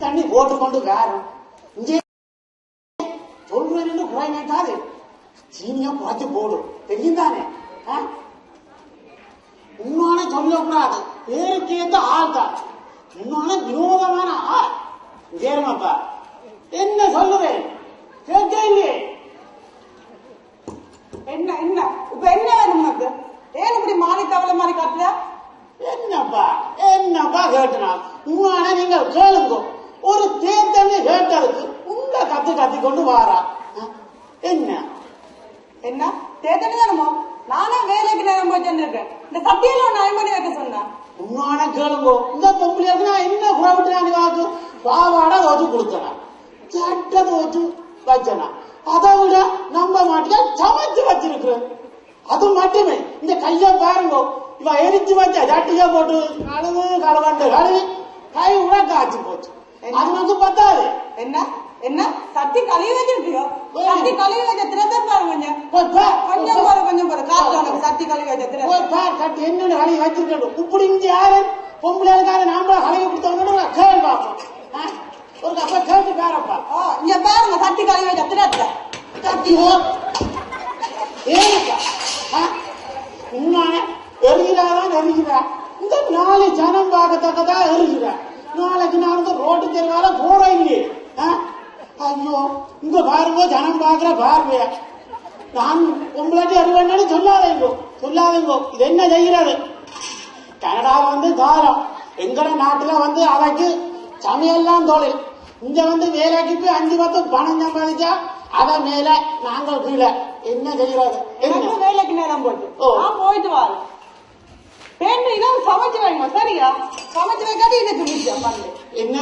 தண்ணி போட்டுக்கொண்டு வேறும் இங்கே சொல்றேன்னு குறை நினைக்காது. சீனியா குறைச்சு போடும் தெரியும் தானே. உன்னான சொல்லக்கூடாது. பேருக்கு ஏற்ற ஆள் தான். உன்னான வினோதமான ஆள். கேருமாப்பா என்ன சொல்லுவேன் கேட்க இல்லையே. என்ன என்ன இப்ப என்ன வேணும் உனக்கு? ஏன் இப்படி மாறி கவலை மாதிரி காட்டுற? என்னப்பா என்னப்பா கேட்டுனா உன்னான நீங்க கேளுங்க. ஒரு தேர்தலை கேட்டதுக்கு உங்க கத்தி கொண்டு வாரா. என்ன என்ன தேர்தல் தானமோ? நானே வேலைக்கு நேரம் போயிட்டு இருக்கேன். இந்த சத்தியில ஒன்னு 5 மணி வைக்க சொன்னேன். உன்னான கேளுங்க. இந்த பொம்பளைக்கு நான் என்ன குறவிட்டு வாக்கு பாவாடை வச்சு கொடுத்தேன். சட்டை வச்சு வச்சனா அதை விட நம்ப மாட்டியா சமைச்சு வச்சிருக்கிறேன். அது மட்டுமே இந்த கைய பாருங்க. இவ எரிச்சு வச்ச சட்டிய போட்டு கழுவு கழுவண்டு கழுவி கை கூட காய்ச்சி போச்சு. அது நமக்கு பத்தாது. என்ன என்ன சட்டி கழுவி வச்சிருக்கியோ? சட்டி கழுவி வச்ச திரத்தை பாருங்க. கொஞ்சம் போற கொஞ்சம் போற காட்டுல உனக்கு சட்டி கழுவி வச்ச திரத்தை சட்டி என்னன்னு கழுவி வச்சிருக்கணும். இப்படி இங்க யாரு பொம்பளைக்காக நாம கழுவி கொடுத்தவங்க கேள்வி பார்ப்போம். ஒரு அப்ப கேட்டு பாருப்பா. இங்க பாருங்க சட்டி கழுவி வச்ச திரத்தை சட்டியோ ஏனுப்பா உன்னான எரிகிறாதான் எரிகிறா. இந்த 4 ஜனம் பார்க்கத்தக்கதா எரிகிறா. நாளைக்கு நான் ரோட்டு தெருவால போறேன் இல்லையே. ஐயோ இங்க பாருங்க ஜனம் பாக்குற பார்வையா. நான் உங்களாட்டி அறிவேன்னு சொல்லாதீங்கோ. இது என்ன செய்கிறது? கனடா காலம் எங்கட நாட்டுல அவைக்கு சமையல்லாம் தொழில். இங்க வேலைக்கு போய் 5-10 பணம் சம்பாதிச்சா அத மேல நாங்கள் கீழே என்ன செய்யறது? வேலைக்கு நேரம் போட்டு போயிட்டு வாரு. சமைச்சு வைங்க சரியா? சமைச்சு வைக்காது இதுக்கு என்ன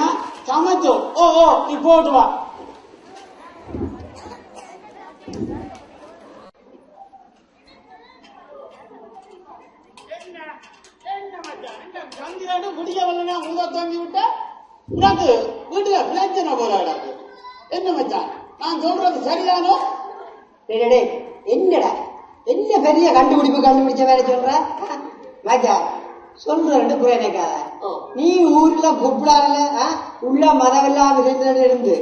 சமைச்சோம்? ஓ நீ போட்டு வா. முடியவில்லை உங்க தங்கி விட்ட உனக்கு வீட்டுல பிரச்சனை போல கிடக்கு. என்ன மச்சான் நான் சொல்றது சரியானோ? என்னடா என்ன பெரிய கண்டுபிடிச்ச வேலை சொல்ற மச்சா? சொல்ற குறைக்காத. நீ ஊர்ல பொப்புடால உள்ள மதவெல்லாம் இருந்து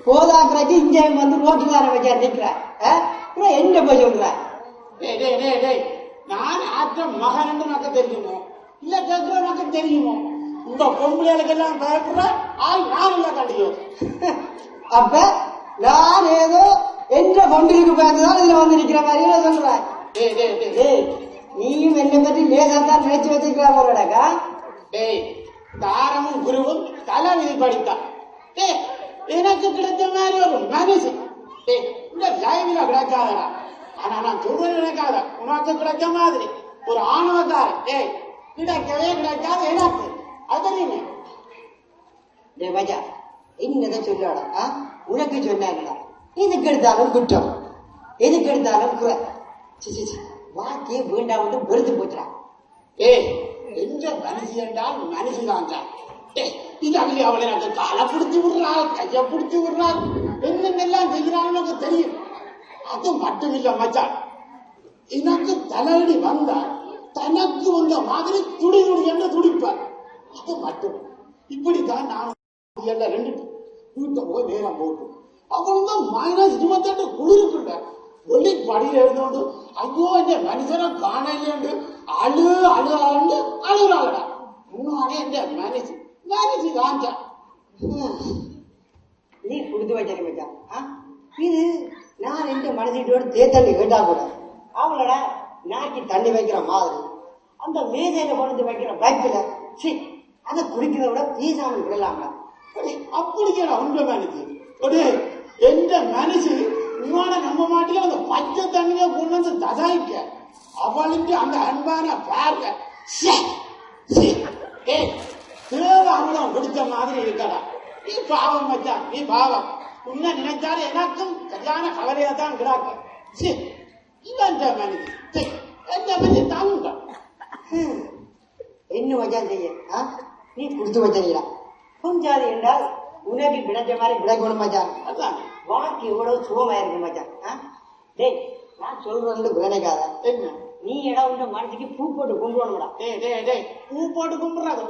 போதாக்குறக்கு இங்க ரோட்டுக்கார வச்சா நிக்கிற என்ன போய் சொல்ற? நான் ஆற்ற மகன் நமக்கு தெரியுமோ இல்ல கேட்கிற நமக்கு தெரியுமோ? இந்த பொம்பளைகளுக்கு எல்லாம் பயப்படுற ஆள் நான் இல்ல கண்டியும். அப்ப நான் ஏதோ என்ற பொண்டிலுக்கு பயந்துதான் இதுல நிக்கிற மாதிரி சொல்றேன். நீயும் என்னை பற்றி லேசாத்தான் நினைச்சு வச்சிருக்கிற போலடாக்கா. தாரமும் குருவும் தலை விதி படித்தான். எனக்கு கிடைச்ச மாதிரி ஒரு மனுஷன் இந்த லைவ்ல கிடைக்காதடா. ஆனா நான் சொல்றது கிடைக்காத உனக்கு கிடைச்ச மாதிரி ஒரு ஆணவக்காரன் கிடைக்கவே கிடைக்காது எனக்கு. அது தெரியுமே. மஜா என்னதை சொல்லடா? உனக்கு சொன்னாங்களா எதுக்கு எடுத்தாலும் குற்றம் எதுக்கு எடுத்தாலும் குறை வாக்கிய வேண்டாம் வெறுத்து போச்சுடா. எந்த மனுஷி என்றால் மனுஷிதான். இது அவளை எனக்கு காலை பிடிச்சி விடுறாள் கைய பிடிச்சி விடுறாள் என்னென்னலாம் செய்யறான்னு எனக்கு தெரியும். அது மட்டும் இல்ல மச்சான், எனக்கு தலைவலி வந்தா தனக்கு வந்த மாதிரி துடி என்று துடிப்பார். அது மட்டும் இப்படித்தான் நான் 2 வீட்டை போய் நேரம் போட்டு அவன் தான் -28 குளிருக்குள்ள வெளி படியில இருந்தோண்டு ஐயோ இந்த மனுஷனை காணலு அழுகிறாளடா. முன்னாலே இந்த மனுஷி காஞ்சா நீ கொடுத்து வச்ச மச்சா. இது நான் எந்த மனசிட்டோட தேத்தண்ணி கேட்டா கூட அவங்களோட நாக்கி தண்ணி வைக்கிற மாதிரி அந்த மேசையில கொண்டு வைக்கிற பைப்பில அதை குடிக்கிறத விட பீசாமல் விடலாம்ல. அப்படிங்கிற உண்மை மனுஷி எந்த மனுஷி உன்னோட நம்ப மாட்டேங்க அந்த பச்சை தண்ணியை கொண்டு வந்து தசாய்க்க அவளுக்கு அந்த அன்பான பார்வை தேவாமிரம் குடிச்ச மாதிரி இருக்கடா. நீ பாவம் மச்சான், நீ பாவம். உன்ன நினைச்சாலும் எனக்கும் சரியான கவலையா தான் கிடாக்க. இவன் மனுஷி எந்த மனுஷி தாங்க என்ன வச்சா செய்ய நீ கொடுத்து வச்சீங்களா கொஞ்சாது என்றால் உனக்கு கிடைச்ச மாதிரி கிடைக்கணும் மச்சான். அதான் வாக்கு எவ்வளவு சுகமா இருக்கு மச்சான். டேய் நான் சொல்றது நினைக்காத. என்ன நீ இடம் உங்க மனசுக்கு பூ போட்டு கும்பிடணும்டா. பூ போட்டு கும்பிடுறாங்க.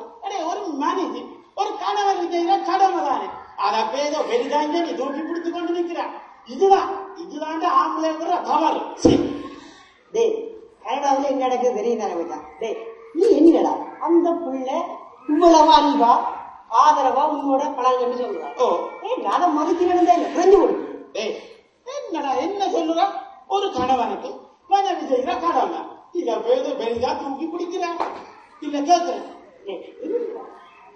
ஒரு மனுஷி ஒரு கணவன் செய்யற கடமை தானே. அதை பேதோ பெரிதாங்க நீ தூக்கி பிடித்து கொண்டு நிற்கிறான். இதுதான் ஆம்பளைங்கிற தவறு. டேய் கனடாவில் என்ன நடக்குது தெரியுதானே? டேய் நீ என்னடா அந்த புள்ள இவ்வளவு அன்பா ஆதரவா உன்னோட பழங்கன்னு சொல்லுவா. அதை மதிச்சு நடந்தா என்ன புரிஞ்சு கொடுக்கு. என்னடா என்ன சொல்லுற? ஒரு கணவனுக்கு மனைவி செய்கிற கடமை இதை பேதோ பெரிதா தூக்கி பிடிக்கிறான். இல்ல கேட்கிறேன்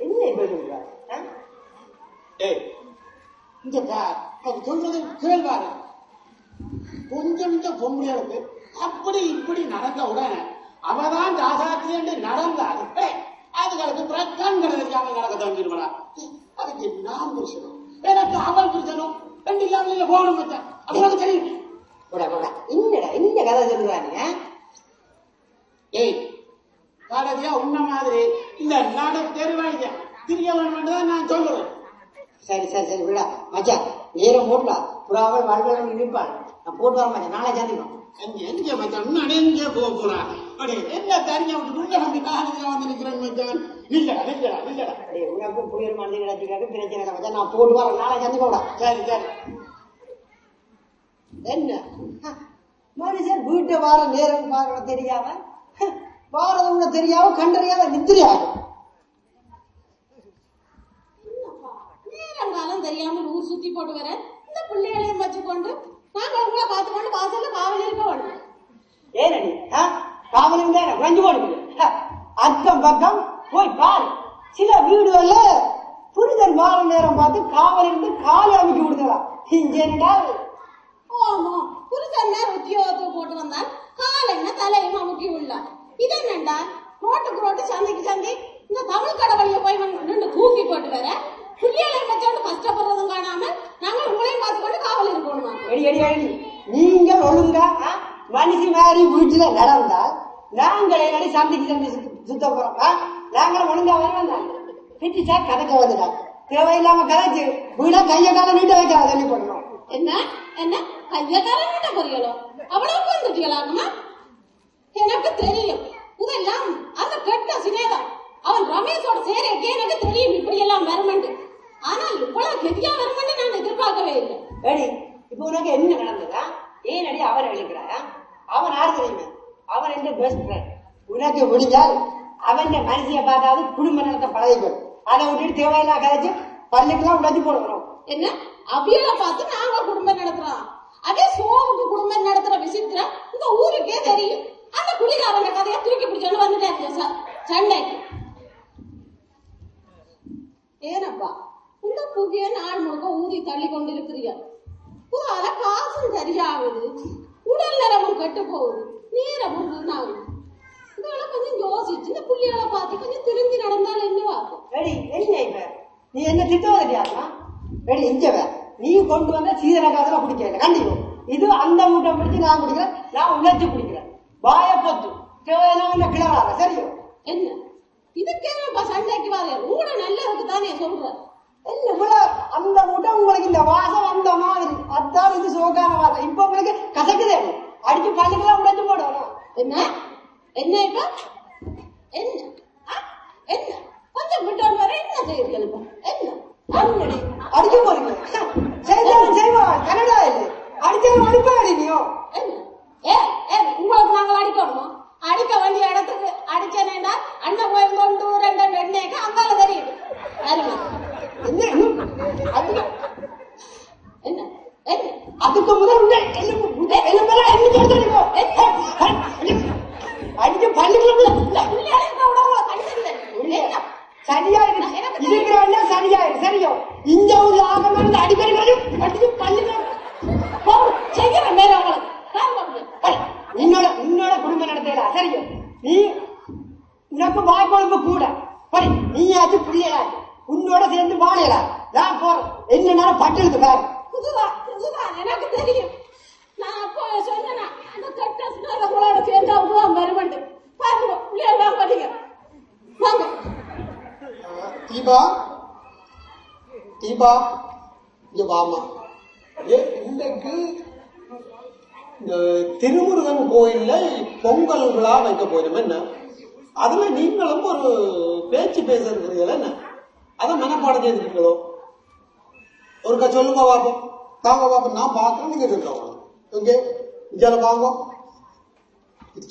என்ன இப்ப சொல்ற? இந்த சொல்றது கேள்வாரு. கொஞ்சம் இந்த பொம்பளைகளுக்கு அப்படி இப்படி நடந்த உடனே அவதான் ராசாத்தி என்று நடந்தாரு. அதுகளுக்கு கண்களை தெரியாமல் நடக்க தங்கிடுவா. அதுக்கு நான் புருஷனும் எனக்கு அவள் புருஷனும் ரெண்டு இல்லாம போகணும் வச்சேன். அவங்களுக்கு தெரியும். என்னடா என்ன கதை சொல்றாங்க? கடைசியா உன்ன மாதிரி இந்த நாடு தெருவாய்க்க திரிய வேண்டும் தான் நான் சொல்லுவேன். சரி சரி சரி விடா மச்சான். நேரம் போட்டா புறாவை வாழ்க்கை நிற்பாள். நான் போட்டு வர மச்சான். நாளை சந்திப்போம். எங்க மச்சான் இன்னும் எங்கே போக போறான்? என்ன தனியா விட்டு உள்ள நம்பி காலத்துல வந்து நிக்கிறேன் மச்சான். இல்லடா இல்லடா இல்லடா உனக்கும் புயல் மருந்து கிடைச்சிக்காது பிரச்சனை இல்லை மச்சான். நான் போட்டு வரேன். நாளை சந்திப்போம்டா. சரி சரி. என்ன மனுஷன் வீட்டை வார நேரம் பார்க்க தெரியாம வாரது தெரியாம கண்டறியாம நித்திரியாது. நேரங்காலம் தெரியாமல் ஊர் சுத்தி போட்டு வர இந்த பிள்ளைகளையும் வச்சுக்கொண்டு நாங்க உங்களை பார்த்துக்கொண்டு வாசல்ல காவல் இருக்க வேண்டும். ஏனடி காவல் இருந்தா குறைஞ்சு போடுங்க. அக்கம் பக்கம் போய் பாரு. சில வீடுகள்ல புரிதல் மாற நேரம் பார்த்து காவல் இருந்து காலை அமைக்க விடுதலாம். இங்கேடா ஆமா புருஷன் உத்தியோகத்தை போட்டு வந்தான் காலைன்னா தலையும் அமுக்கி உள்ளான். இது என்னண்டா ரோட்டுக்கு ரோட்டு சந்தைக்கு சந்தை இந்த தமிழ் கடவுளைய போய் ரெண்டு தூக்கி போட்டு வர புள்ளியலை வச்சோண்டு கஷ்டப்படுறதும் காணாம நாங்க உங்களையும் பார்த்துக்கொண்டு காவல் இருக்கணுமா? நீங்கள் ஒழுங்கா மனுஷி மாதிரி வீட்டுல நடந்தால் நாங்களே சந்தைக்கு சந்தை சுத்த போறோம். நாங்களும் ஒழுங்கா வரலாம். பிடிச்சா கதைக்க வந்துட்டா தேவையில்லாம கதைச்சு வீடா கைய கால நீட்ட வைக்க சொல்லி போடணும். என்ன என்ன கையக்கார நீட்ட பொரியலோ அவ்வளவு வந்துட்டீங்களாக்குமா? எனக்கு தெரியும் இதெல்லாம் அந்த கெட்ட சினேதான் அவன் ரமேஷோட சேரைக்கே எனக்கு தெரியும் இப்படி எல்லாம் வருமண்டு. ஆனால் இவ்வளவு கெதியா வருமண்டு நான் எதிர்பார்க்கவே இல்லை. இப்ப உனக்கு என்ன நடந்ததா? ஏன் அவரை எழுக்கிறாயா? அவன் யாரு தெரியுமா? அவன் எந்த பெஸ்ட் ஃப்ரெண்ட். உனக்கு முடிஞ்சால் அவன் மனசிய பார்த்தாவது குடும்ப நடத்த பழகிக்கும். அதை விட்டுட்டு தேவையில்லா கதைச்சு பள்ளிக்கெல்லாம் உடச்சு போடுறோம். என்ன அவியலை பார்த்து நாங்க குடும்பம் நடத்துறோம். அதே சோமுக்கு குடும்பம் நடத்துற விசித்திரம் இந்த ஊருக்கே தெரியும். அந்த குடிகாரங்க கதையை தூக்கி பிடிச்சோன்னு வந்துட்டாரு சண்டைக்கு. ஏனப்பா இந்த புதிய நாள் முழுக்க ஊதி தள்ளி கொண்டிருக்கிறீர்கள். புதால காசும் சரியாகுது, உடல் நரமும் கெட்டு போகுது, நேரமும் வீணாகுது. இதெல்லாம் கொஞ்சம் யோசிச்சு இந்த புள்ளிகளை பார்த்து கொஞ்சம் திரும்பி நடந்தால் என்னவாகும்? என்ன இப்ப நீ என்ன திட்டவதியாமா? இங்க நீ கொண்டு வந்த சீதன காதல குடிக்கல கண்டிப்பா. இது அந்த மூட்டை பிடிச்சு நான் குடிக்கிறேன். நான் உணர்ச்சி குடிக்கிறேன். வாயப்பத்து தேவையான கிளறாங்க. சரியோ? என்ன இதுக்கேப்பா சண்டைக்கு வாங்க? உங்களோட நல்லதுக்கு தானே சொல்ற. என்ன அந்த மூட்டை உங்களுக்கு இந்த வாசம் அந்த மாதிரி அதான் இது சோகான வாசம். இப்ப உங்களுக்கு கசக்குதே. அடிச்சு பள்ளிக்கெல்லாம் உடைச்சு போடணும். என்ன என்ன இப்ப என்ன என்ன கொஞ்சம் விட்டோன்னு வர என்ன செய்யுங்க? என்ன அடிக்க போறீங்க? செய்வா கனடா இல்லை அடிச்ச அடிப்பா அடினியோ? உங்களுக்கு நாங்கள் அடிக்கணுமோ? அடிக்க வேண்டிய இடத்துக்கு அடிச்சேன்னா அண்ணன் போயிருந்தோண்டு ரெண்டு ரெண்டேக்கு அங்கால தெரியுது. என்ன என்ன அதுக்கு முதல் அடிக்க பள்ளிக்குள்ள சரியா இருக்கிற சரியா சரியோ? இந்த ஒரு லாபம் இருந்து அடிக்கிறோம் அடிச்சு பள்ளிக்குள்ள செய்கிற மேல உன்னோட உன்னோட குடும்பம் நடத்தல சரியோ? நீ உனக்கு வாய்ப்பு கூட படி. நீயாச்சு புரியலாச்சு உன்னோட சேர்ந்து வாழையலா. நான் போறேன். என்ன பட்டு பாரு. புதுதான் புதுதான் எனக்கு தெரியும். நான் அப்போ சொன்னா அந்த கட்ட உங்களோட சேர்ந்து அவங்க வருவண்டு பாருங்க பிள்ளையெல்லாம் படிங்க வாங்க. தீபா தீபா இங்க வாமா. இன்னைக்கு இந்த திருமுருகன் கோயில்ல பொங்கல் விழா வைக்க போயிடும். என்ன அதுல நீங்களும் ஒரு பேச்சு பேசுறீங்களா? என்ன அதை மனப்பாடம் செய்திருக்கிறதோ ஒருக்கா சொல்லுங்க பாப்போம். தாங்க பாப்போம், நான் பாக்குறேன், நீங்க சொல்லுங்க. இங்கே இஞ்சால வாங்க.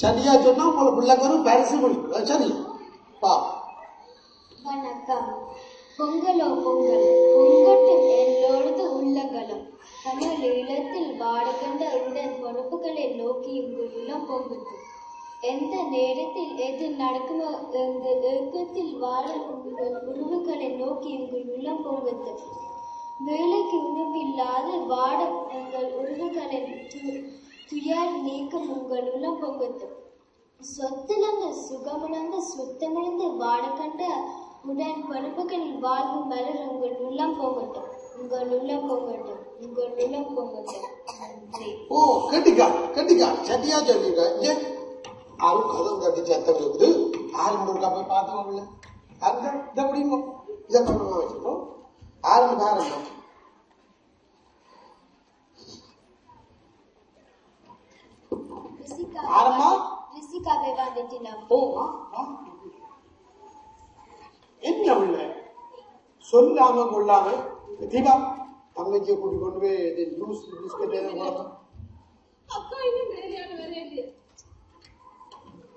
சரியா சொன்னா உங்களை பிள்ளைக்கு ஒரு பரிசு கொடுக்கும். சரி பா. வணக்கம். பொங்கலோ பொங்கல் பொங்கட்டில் எல்லோரது உள்ளங்களும் தமிழ் ஈழத்தில் வாடகண்ட உடன் பொறுப்புகளை நோக்கி உங்கள் உள்ளம் பொங்குது. எந்த நேரத்தில் எது நடக்குமோ எங்கள் ஏக்கத்தில் வாழ உங்கள் உணவுகளை நோக்கி உங்கள் உள்ளம் பொங்குது. வேலைக்கு உணவில்லாத வாட உங்கள் உறவுகளின் துயர் நீக்கம் உங்கள் உள்ளம் பொங்குது. சொத்திழந்த சுகமிழந்த சுத்தமிழந்து வாடகண்ட உடன் பொறுப்புகளில் வாழ்வு மலர் உங்கள் உள்ளம் போகட்டும், உங்கள் உள்ளம் போகட்டும், உங்கள் உள்ளம் போகட்டும். நன்றி. ஓ கட்டிக்கா கட்டிக்கா சட்டியா சொல்லிங்க. ஆளும் கதவு கட்டி சத்தம் இருக்குது. ஆறு முருகா போய் பார்த்துக்கோங்கள. அந்த இதை முடியுமோ இதை பண்ண வச்சுக்கோம். ஆறு காரணம் ஆரம்பா ரிஷிகாவை வந்துட்டினோம். போமா என்ன உள்ள சொல்லாம கொள்ளாம தீபா தங்கச்சியை கூட்டி கொண்டு போய் ஜூஸ் பிஸ்கட் எதுவும்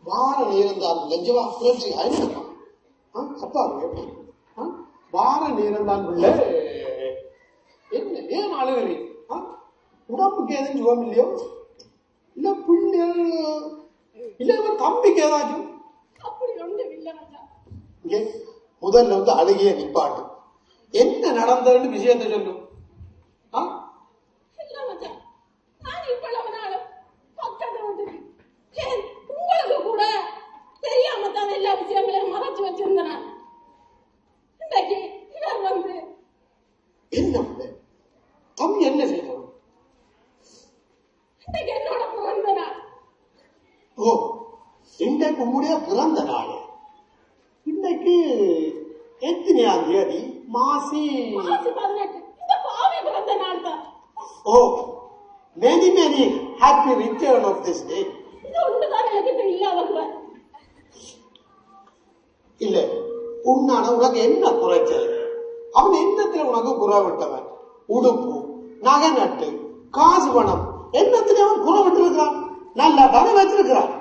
வார நேரம் தான் லஞ்சமா புரட்சி ஆயிருக்கா அப்பா வார நேரம் தான் பிள்ளை என்ன ஏன் அழுகிறீ? உடம்புக்கு எதுவும் சுகம் இல்லையோ இல்ல பிள்ளை இல்ல தம்பிக்கு ஏதாச்சும் அப்படி ஒன்றும் இல்லை இங்கே முதல்ல வந்து அழுகிய நிப்பாட்டு. என்ன நடந்ததுன்னு விஷயத்தை சொல்லும். நான் இவ்வளவு நாளும் பக்கத்துல வந்து உங்களுக்கு கூட தெரியாம தான் எல்லா விஷயங்களையும் மறைச்சு வச்சிருந்தேன். இன்றைக்கு இவர் வந்து என்ன தம்பி என்ன செய்யணும்? இன்றைக்கு என்னோட பிறந்த நாள். ஓ இன்றைக்கு உங்களுடைய பிறந்த நாள். இன்னைக்கு எத்தனையாம் தேதி? மாசி 18. இந்த பாவி பிறந்த நாள் தான். ஓ many many happy return of this day. இது ஒன்றுதான் எனக்கு இல்லாத இல்ல உன்னான உனக்கு என்ன குறைச்சல்? அவன் என்னத்துல உனக்கு குறைவிட்டவன்? உடுப்பு, நகை நட்டு, காசு பணம் என்னத்துல அவன் குறைவிட்டு இருக்கிறான்? நல்லா தானே வச்சிருக்கிறான்.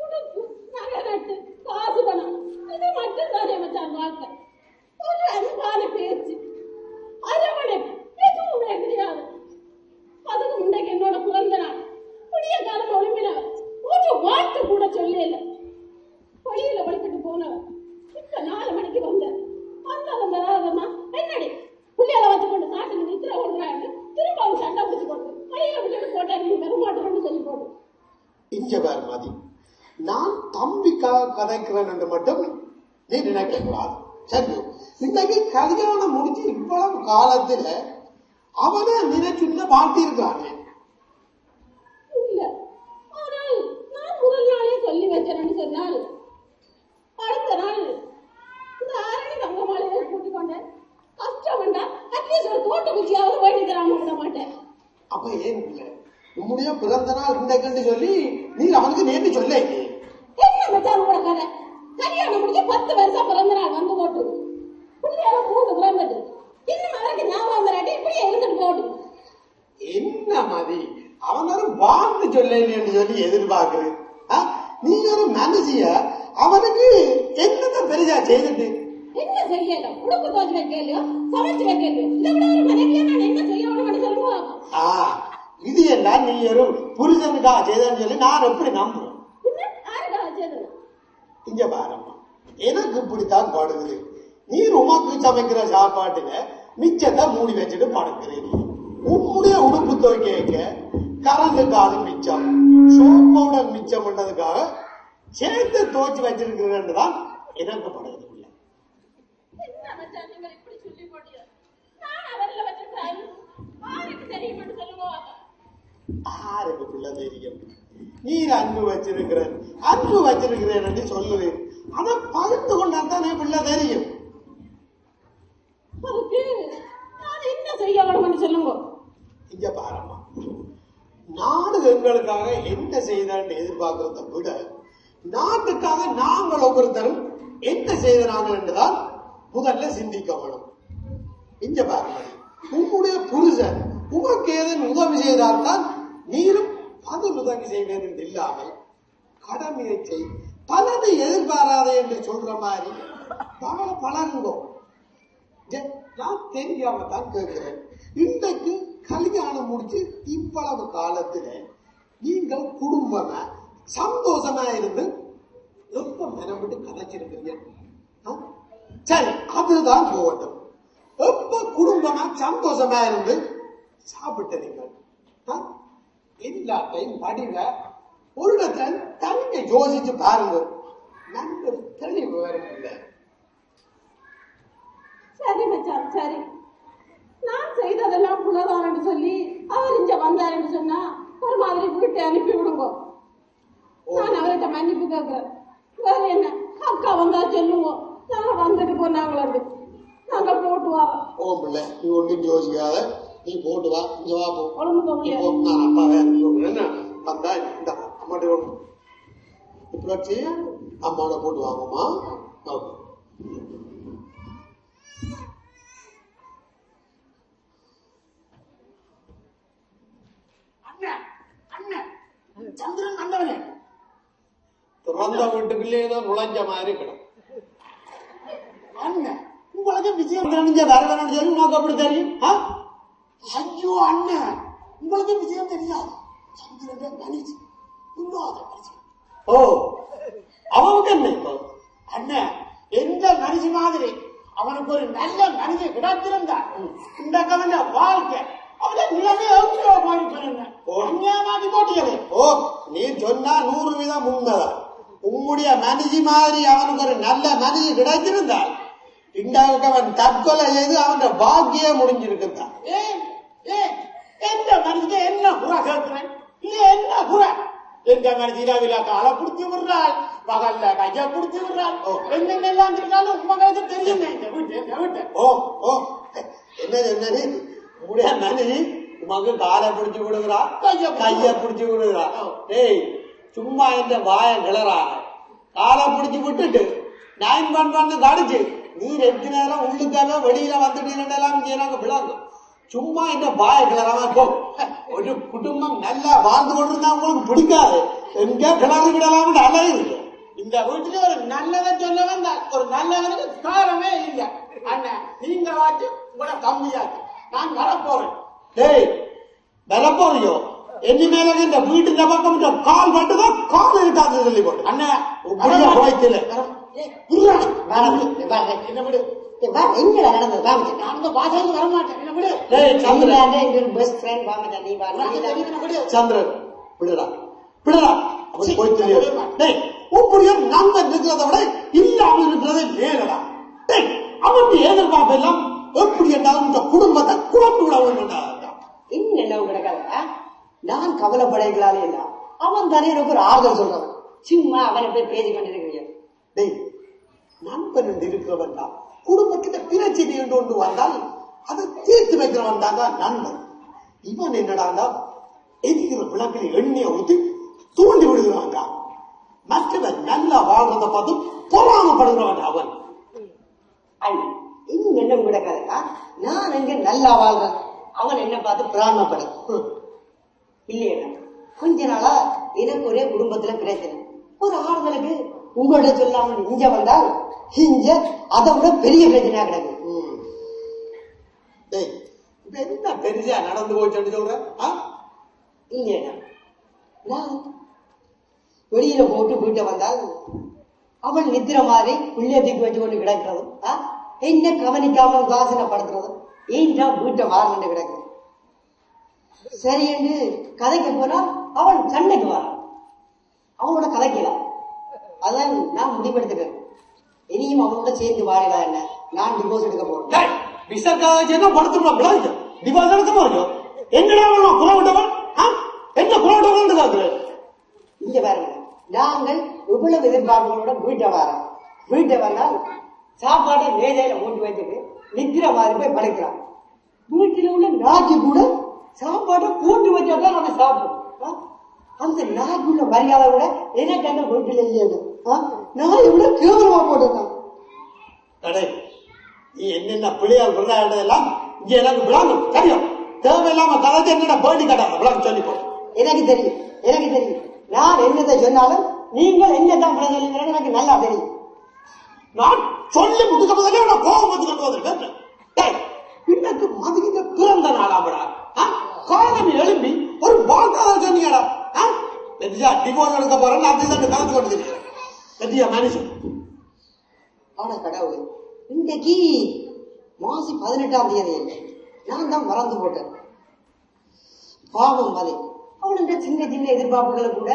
உடுப்பு, நகை நட்டு, காசு பணம் இது மட்டும்தானே மச்சான் வாழ்க்கை. ஒரு அன்பான பேச்சு, அரவணைப்பு எதுவுமே கிடையாது. அதுக்கு முன்னைக்கு என்னோட பிறந்த நாள். புதிய காலம் ஒழுங்கினவன் ஒரு வார்த்தை கூட சொல்லல. வழியில படிக்கிட்டு போனவன் இப்ப 4 மணிக்கு வந்தேன். வந்தாலும் வராதம்மா என்னடி புள்ளியால வச்சு கொண்டு சாட்டுக்கு நித்திர ஓடுறாங்க. திரும்ப அவன் சண்டை பிடிச்சு கொண்டு வழியில விட்டுட்டு போட்டா நீ வரமாட்டோம்னு சொல்லி போடு. இங்க பாரு மதி, நான் தம்பிக்காக கதைக்கிறேன் என்று மட்டும் நீ நினைக்க கூடாது. சரி இன்னைக்கு கல்யாணம் முடிச்சு இவ்வளவு காலத்துல அவனை நினைச்சுள்ள வாழ்த்தி இருக்காங்க. இல்ல ஆனால் நான் முதல் நாளே சொல்லி வச்சேன்னு சொன்னால் அடுத்த நாள் இந்த ஆரணி தங்கமாலையை கூட்டிக் கொண்டேன். கஷ்டம் வேண்டாம், அட்லீஸ்ட் ஒரு தோட்ட குச்சியாவது வேண்டி தராம விட மாட்டேன். அப்ப ஏன் இல்லை உன்னுடைய பிறந்த நாள் இன்றைக்கு சொல்லி நீ அவனுக்கு நேற்று சொல்ல என்ன மச்சான் கூட கதை? கல்யாணம் முடிஞ்சு 10 வருஷம் பிறந்த நாள் வந்து போட்டு புள்ளியால 3 கிலோமீட்டர் இன்னும் அவருக்கு ஞாபகம் வராட்டி இப்படியே இருந்துட்டு போட்டு. என்ன மதி அவன் ஒரு வாழ்ந்து சொல்லு சொல்லி எதிர்பார்க்கிறேன். நீ ஒரு மனுஷிய அவனுக்கு என்னத்தை பெரிசா செய்துட்டு என்ன செய்யல? உடுப்பு தோச்சு வைக்கலையோ சமைச்சு வைக்கலையோ இதை விட ஒரு மனைவியா நான் என்ன செய்யணும்னு சொல்லுவாங்க. இது எல்லாம் நீ ஒரு புருஷனுக்காக செய்தன்னு சொல்லி நான் எப்படி நம்புறேன்? இங்க பாரம்மா, எனக்கு இப்படித்தான் படுகுது. நீ உமாக்கு சமைக்கிற சாப்பாட்டுல மிச்சத்தை மூடி வச்சுட்டு படுக்கிறேன். உன்னுடைய உடுப்பு துவைக்க கரண்ட் காது மிச்சம், சோப் பவுடர் மிச்சம் பண்ணதுக்காக சேர்த்து துவைச்சு வச்சிருக்கிறேன்னு தான் எனக்கு படுகுது. ஆருக்கு பிள்ளை தெரியும்? நீர் அன்பு வச்சிருக்கிறேன் சொல்லுது. அதை பகிர்ந்து கொண்டா தானே பிள்ளை தெரியும். என்ன செய்யணும்னு சொல்லுங்க. இங்க பாருமா, நாடு எங்களுக்காக என்ன செய்தான்னு எதிர்பார்க்கிறத விட நாட்டுக்காக நாங்கள் ஒவ்வொருத்தரும் என்ன செய்தாங்க என்றுதான் முதல்ல சிந்திக்க வேணும். இங்க பாருங்க, உங்களுடைய புருஷன் உமக்கு ஏதேனும் உதவி செய்தால்தான் நீரும் பதில் உதவி செய்வேன் என்று இல்லாமல் கடமையை செய், பலனை எதிர்பாராதே என்று சொல்ற மாதிரி பழங்கோ. நான் தெரியாம தான் கேட்கிறேன். இன்றைக்கு கல்யாணம் முடிச்சு இவ்வளவு காலத்துல நீங்கள் குடும்பமா சந்தோஷமா இருந்து எப்ப மனம் விட்டு கதைச்சிருக்கிறீங்க? சரி, அதுதான் போகட்டும். எப்ப குடும்பமா சந்தோஷமா இருந்து சாப்பிட்டீங்க? எல்லாத்தையும் வடிவ ஒரு இடத்துல தனிங்க யோசிச்சு பாருங்க. நண்பர் தெளிவு வரும் இல்லை. சரி மச்சான், சரி. நான் செய்ததெல்லாம் புலதான்னு சொல்லி அவர் இங்க வந்தாருன்னு சொன்னா ஒரு மாதிரி வீட்டை அனுப்பி விடுங்க. நான் அவர்கிட்ட மன்னிப்பு கேட்கிறேன். வேற என்ன, அக்கா வந்தா சொல்லுவோம், நாங்க வந்துட்டு போனாங்களு, நாங்க போட்டு வரோம். ஓ பிள்ளை, நீ ஒன்றும் யோசிக்காத, நீ போட்டு வா. இங்க வா, போ. ஒழுங்கு நான் அப்பாவே என்ன வந்தா இந்த அம்மாட்ட ஒன்று இப்படி வச்சு அம்மாவோட போட்டு வாங்கம்மா. ஓகே. சந்திரன் கண்டவனே, திறந்த வீட்டுக்குள்ளேதான் நுழைஞ்ச மாதிரி கிடும். அண்ணன் உங்களுக்கு விஜயம் வரலன்னு சொல்லி உனக்கு அப்படி தெரியும்? ஐயோ அண்ணன், உங்களுக்கு விஜயம் தெரியாது. சந்திரன் மனுஷி இல்லாத மனுஷன். ஓ, அவனுக்கு என்ன இப்போ? அண்ணன் எந்த மனுஷி மாதிரி அவனுக்கு ஒரு நல்ல மனுஷன் கிடைத்திருந்தார் இந்த கவன வாழ்க்கை அவனை நிலைமை எவ்வளோ பாதிப்பேன். அந்நியமாக்கி போட்டியது. ஓ, நீ சொன்னா 100% உண்மைதான். உம்முடைய மனுஷி மாதிரி அவனுக்கு ஒரு நல்ல மனுஷி கிடைச்சிருந்தால் இண்டாவுக்கு அவன் தற்கொலை செய்து அவன் பாக்கியே முடிஞ்சிருக்குதான். எந்த மனுஷன் என்ன குறை கேட்கிறேன்? இல்ல என்ன குறை? எந்த மனுஷன் இரவில காலை பிடிச்சி விடுறாள், பகல்ல கைய பிடிச்சி விடுறாள், என்னென்னலாம் இருந்தாலும் உங்களுக்கு தெரியும். இந்த வீட்டு ஓ ஓ, என்னது உடைய மனுஷி உமக்கு காலை பிடிச்சு விடுகிறா, கைய பிடிச்சு விடுகிறா. டேய், சும்மா இந்த வாய கிளறா. காலை பிடிச்சு விட்டுட்டு 911 கடிச்சு நீ 2 நேரம் உள்ளுக்காக வெளியில வந்துட்டு எனக்கு விளங்கும். சும்மா இந்த வாய கிளறாம போ. ஒரு குடும்பம் நல்லா வாழ்ந்து கொண்டிருந்தா உங்களுக்கு பிடிக்காது. எங்க கிளறு கிடலாம் அலையுது. இந்த வீட்டுல ஒரு நல்லதை சொல்ல வந்தால் ஒரு நல்லவனுக்கு காரமே இல்லை. அண்ணன் நீங்க வாச்சு உங்களோட கம்மியாச்சு. நான் வரப்போறேன். டேய், வரப்போறியோ? இனிமேல இந்த வீட்டு பக்கம் கால் மட்டும்தான் கால் இருக்காது சொல்லி போட்டு அண்ணன் போய்க்கல. என்ன விடு, எங்க நடந்தது காமிச்சு நான் அந்த பாதைக்கு வரமாட்டேன். என்ன விடு. பெஸ்ட் ஃப்ரெண்ட் வாங்க நீ விடு. சந்திரன் விடுறா விடுறா அப்படி போய் டேய், உங்களுடைய நண்பன் இருக்கிறத விட இல்லாமல் இருக்கிறதே மேலடா. டேய், அவன் எதிர்பார்ப்பு எல்லாம் எப்படி என்றாலும் இந்த குடும்பத்தை குழம்பு விட வேண்டாம். இன்னும் கிடக்காத. நான் கவலைப்படைகளாலே இல்ல, அவன் தானே எனக்கு ஒரு ஆறுதல் சொல்றவன். சும்மா அவனை போய் பேசி கொண்டிருக்கிறீங்க. டேய், நண்பன் என்று இருக்கிறவன் தான் குடும்பத்தில பிரச்சனை என்று ஒன்று வந்தால் அதை தீர்த்து வைக்கிறவன் தாங்க நண்பன். இவன் என்னடாண்டா எரிகிற விளக்கில் எண்ணெயை ஊற்றி தூண்டி விடுகிறாங்க. மற்றவன் நல்லா வாழ்றதை பார்த்து பொறாமப்படுகிறவன் அவன். இன்னும் என்ன கிடக்காதா? நான் எங்க நல்லா வாழ்றேன், அவன் என்ன பார்த்து பிராமப்படு இல்லையா? கொஞ்ச நாளா எனக்கு ஒரே குடும்பத்துல பிரச்சனை. ஒரு ஆறுதலுக்கு உங்கள்கிட்ட சொல்லாமல் இங்க வந்தால் இங்க அதை விட பெரிய பிரச்சனையா கிடக்கு. என்ன பெருசா நடந்து போச்சு சொல்ற? இல்லையா, நான் வெளியில போட்டு வீட்டை வந்தால் அவள் நித்திர மாதிரி உள்ளே தூக்கி வச்சு கொண்டு கிடக்கிறதும், என்ன கவனிக்காமல் வாசனைப்படுத்துறதும், ஏன் வீட்டை வாரண்டு கிடக்குது. சரி என்று கதைக்கு போனா அவள் சண்டைக்கு வரான். அவனோட கதைக்கலாம். அதான் நான் முடிவெடுத்துக்கிறேன். இனியும் அவனோட சேர்ந்து வாழலாம். என்ன, நான் டிவோர்ஸ் எடுக்க போறேன். டிவோர்ஸ் எடுக்க போறோம். எங்கடா குறை விட்டவன்? என்ன குறை விட்டவன்? இங்க பாருங்க, நாங்கள் இவ்வளவு எதிர்பார்ப்புகளோட வீட்டை வரோம். வீட்டை வந்தால் சாப்பாட்டை மேதையில மூட்டி வச்சுட்டு நிக்கிற மாதிரி போய் படுக்கிறான். வீட்டில் உள்ள நாய்க்கு கூட சாப்பாட்டை போட்டு வச்சாதான் நம்ம சாப்பிடும். அந்த நாய்க்குள்ள மரியாதை விட எனக்கு என்ன வீட்டில் இல்லையா? நாயை விட கேவலமா போட்டுருக்கான். நீ என்னென்ன பிள்ளையால் விளையாடுறதெல்லாம் இங்க எனக்கு விளாடும் தெரியும். தேவையில்லாம கதைச்சு என்னடா பேடி கட்டாத விளாட சொல்லி போ. எனக்கு தெரியும். நான் என்னத்தை சொன்னாலும் நீங்கள் என்னதான் பிள்ளை சொல்லுங்கிறது எனக்கு நல்லா தெரியும். நான் சொல்லி முடிக்க போதே நான் கோபம் வச்சு கொண்டு வந்திருக்கேன். இன்னைக்கு மதுகிட்ட பிறந்த நாளாமடா காலமி எழும்பி ஒரு வாழ்க்கை சொன்னீங்கடா. டிவோர்ஸ் எடுக்க போறேன் நான் கலந்து கொண்டு இருக்கிறேன். மனுஷன் ஆனா கடவுள் இன்றைக்கு மாசி 18ஆம் தேதி நான் தான் மறந்து போட்டேன். பாவம் மதி அவனுடைய சின்ன சின்ன எதிர்பார்ப்புகளை கூட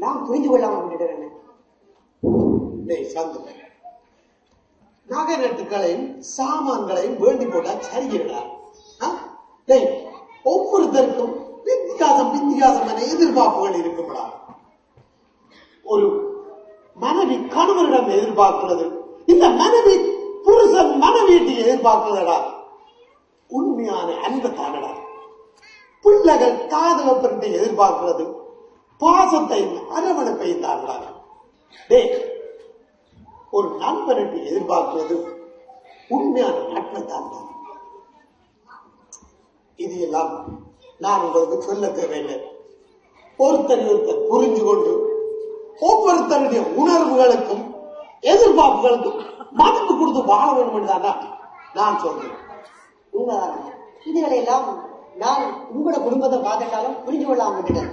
நான் புரிஞ்சு கொள்ளாம விட்டுட்டேன். நகை நட்டுகளையும் சாமான்களையும் வேண்டி போட்டா சரிகிறா. ஒவ்வொருத்தருக்கும் வித்தியாசமான எதிர்பார்ப்புகள் இருக்கும்டா. ஒரு மனைவி கணவரிடம் எதிர்பார்க்கிறது, இந்த மனைவி புருஷன் மனைவியை எதிர்பார்க்கிறதா உண்மையான அன்பை தானடா. பிள்ளைகள் தாதகப்பெண்ணை எதிர்பார்க்கிறது பாசத்தையும் அரவணைப்பையும் தானடா. ஒரு நண்பனுக்கு எதிர்பார்க்கிறது உண்மையான நட்பை தானடா. இது எல்லாம் நான் உங்களுக்கு சொல்ல தேவையில்லை. ஒருத்தர் புரிஞ்சு கொண்டு ஒவ்வொருத்தருடைய உணர்வுகளுக்கும் எதிர்பார்ப்புகளுக்கும் மதிப்பு கொடுத்து வாழ வேண்டும் என்றுதான் நான் சொல்றேன். உண்மைதான். இதுகளை எல்லாம் நான் உங்களோட குடும்பத்தை பார்த்தாலும் புரிஞ்சு கொள்ளாம விட்டுட்டேன்.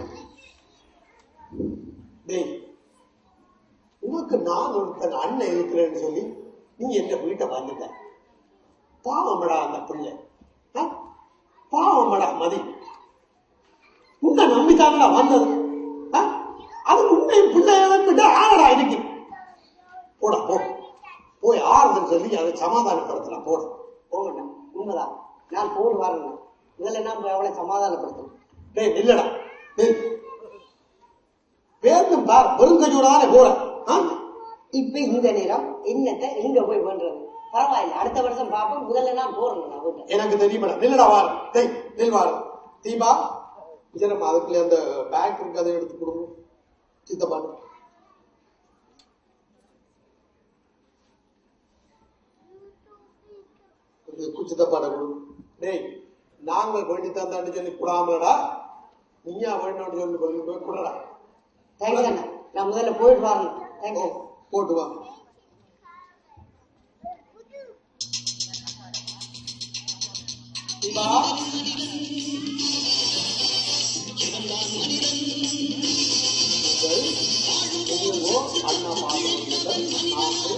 உனக்கு நான் ஒருத்தன் அண்ணன் இருக்கிறேன்னு சொல்லி நீ எங்க வீட்டை வந்துட்ட. பாவமடா அந்த பிள்ளை, பாவமடா மதி. உன்னை நம்பித்தாங்களா வந்தது. அது உன்னை பிள்ளைகிட்ட ஆனடா இருக்கு. போடா போய் ஆறுதல் சொல்லி அதை சமாதானப்படுத்தலாம். போகட்டா. உண்மைதான். நான் போடு வரணும். முதல்ல நான் அவளை சமாதானப்படுத்தணும். இல்லடா பேருந்தும் பார் பெருங்கஜோடானே போற. இப்ப இந்த நேரம் என்னத்தை எங்க போய் பண்றது? பரவாயில்ல, அடுத்த வருஷம் பாப்போம். முதல்ல நான் போறேன். எனக்கு தெரியுமா. நில்லடா வாரம் நெல் வாரம் தீபா விஜயமா அதுக்குள்ள அந்த பேக் இருக்கு, அதை எடுத்து கொடுங்க. சித்தப்பாடு சித்தப்பாட கொடுங்க. டேய் நாங்கள் வேண்டி தந்தான்னு சொல்லி கூடாமடா, நீயா வேணும்னு சொல்லி போய் கூடடா. தேங்க்ஸ் அண்ணா. நான் முதல்ல போயிட்டு வரணும். தேங்க்ஸ். போட்டு வா. அண்ணா